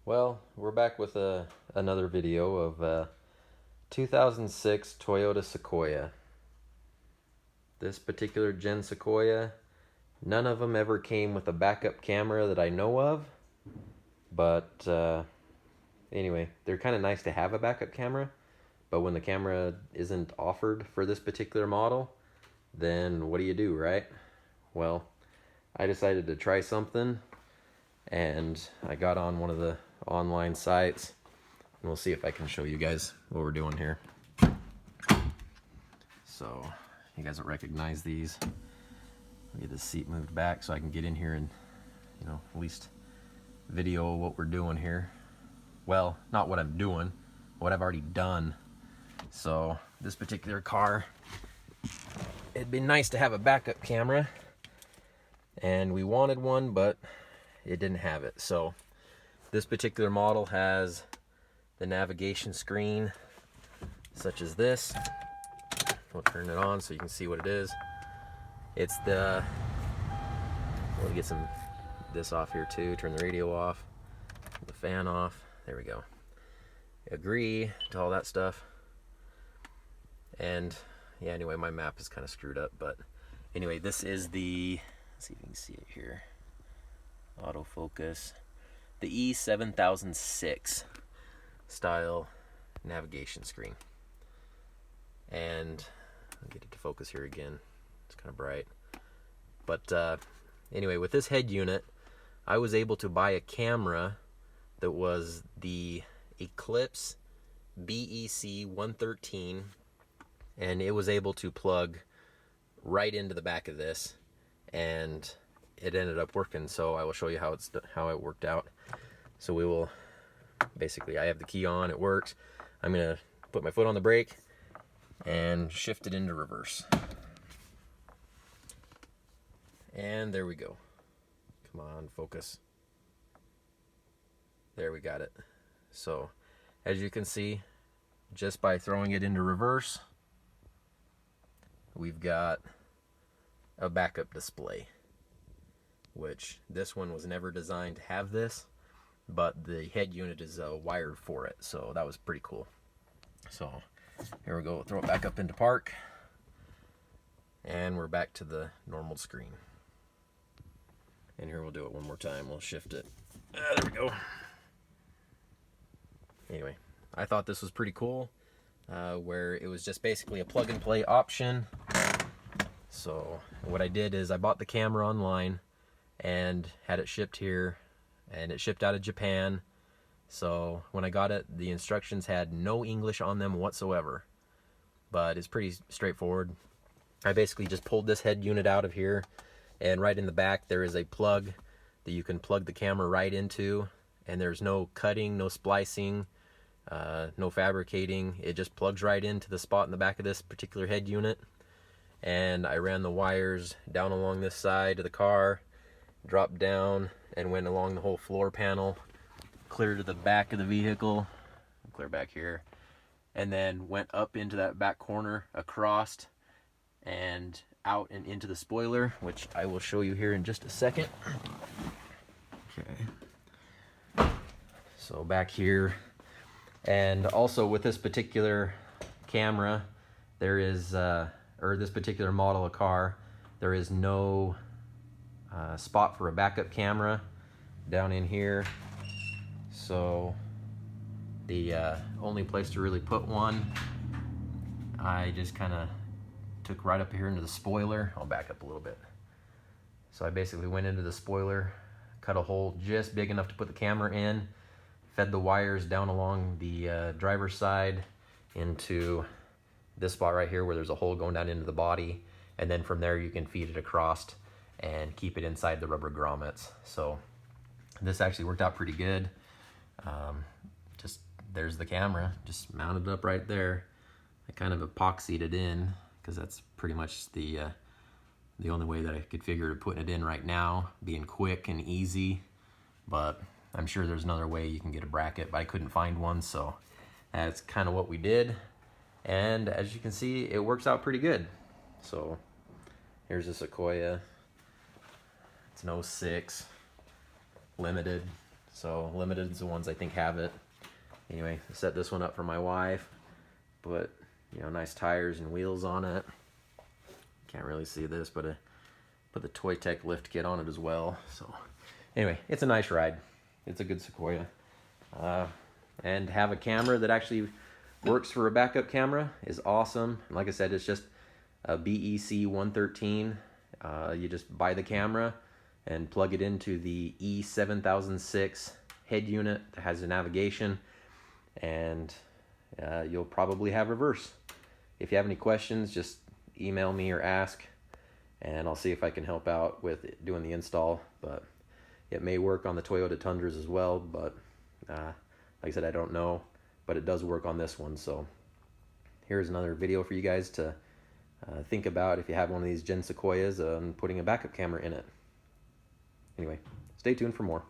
Well, we're back with another video of 2006 Toyota Sequoia. This particular Gen Sequoia, none of them ever came with a backup camera that I know of, but anyway, they're kind of nice to have a backup camera, but when the camera isn't offered for this particular model, then what do, right? Well, I decided to try something, and I got on one of the online sites, and we'll see if I can show you guys what we're doing here. So you guys will recognize these. I'll get the seat moved back so I can get in here and, at least video what we're doing here. Well, not what I'm doing, what I've already done. So this particular car, it'd be nice to have a backup camera, and we wanted one, but it didn't have it. So this particular model has the navigation screen such as this. We'll turn it on so you can see what it is. It's the, we'll get this off here too, turn the radio off, the fan off, there we go. Agree to all that stuff. And yeah, anyway, my map is kind of screwed up, but anyway, this is the, let's see if you can see it here. Autofocus. The E7006 style navigation screen. And I'll get it to focus here again. It's kind of bright. But anyway, with this head unit, I was able to buy a camera that was the Eclipse BEC 113, and it was able to plug right into the back of this, and it ended up working. So I will show you how it worked out. So we will basically, I have the key on, it works. I'm gonna put my foot on the brake and shift it into reverse. And there we go. Come on, focus. There, we got it. So as you can see, just by throwing it into reverse, we've got a backup display, which this one was never designed to have this, but the head unit is wired for it, so that was pretty cool. So here we go, throw it back up into park, and we're back to the normal screen. And here we'll do it one more time. We'll shift it. There we go. Anyway, I thought this was pretty cool, where it was just basically a plug and play option. So what I did is I bought the camera online and had it shipped here, and it shipped out of Japan. So when I got it, the instructions had no English on them whatsoever, but it's pretty straightforward. I basically just pulled this head unit out of here, and right in the back there is a plug that you can plug the camera right into, and there's no cutting, no splicing, no fabricating. It just plugs right into the spot in the back of this particular head unit. And I ran the wires down along this side of the car, dropped down and went along the whole floor panel, clear to the back of the vehicle, clear back here, and then went up into that back corner, across, and out and into the spoiler, which I will show you here in just a second. Okay. So back here, and also with this particular camera, there is, or this particular model of car, there is no spot for a backup camera down in here. So the only place to really put one, I just kind of took right up here into the spoiler. I'll back up a little bit. So I basically went into the spoiler, cut a hole just big enough to put the camera in, fed the wires down along the driver's side into this spot right here where there's a hole going down into the body, and then from there you can feed it across and keep it inside the rubber grommets. So this actually worked out pretty good. Just there's the camera, just mounted up right there. I kind of epoxied it in because that's pretty much the only way that I could figure of putting it in right now, being quick and easy. But I'm sure there's another way you can get a bracket, but I couldn't find one, so that's kind of what we did. And as you can see, it works out pretty good. So here's a Sequoia. It's an 06 limited, so limited is the ones I think have it. Anyway, I set this one up for my wife, put, you know, nice tires and wheels on it. Can't really see this, but I put the Toy Tech lift kit on it as well. So anyway, it's a nice ride. It's a good Sequoia. And have a camera that actually works for a backup camera is awesome. And like I said, it's just a BEC 113. You just buy the camera and plug it into the E7006 head unit that has a navigation, and you'll probably have reverse. If you have any questions, just email me or ask, and I'll see if I can help out with doing the install. But it may work on the Toyota Tundras as well, but like I said, I don't know, but it does work on this one. So here's another video for you guys to think about if you have one of these Gen Sequoias and putting a backup camera in it. Anyway, stay tuned for more.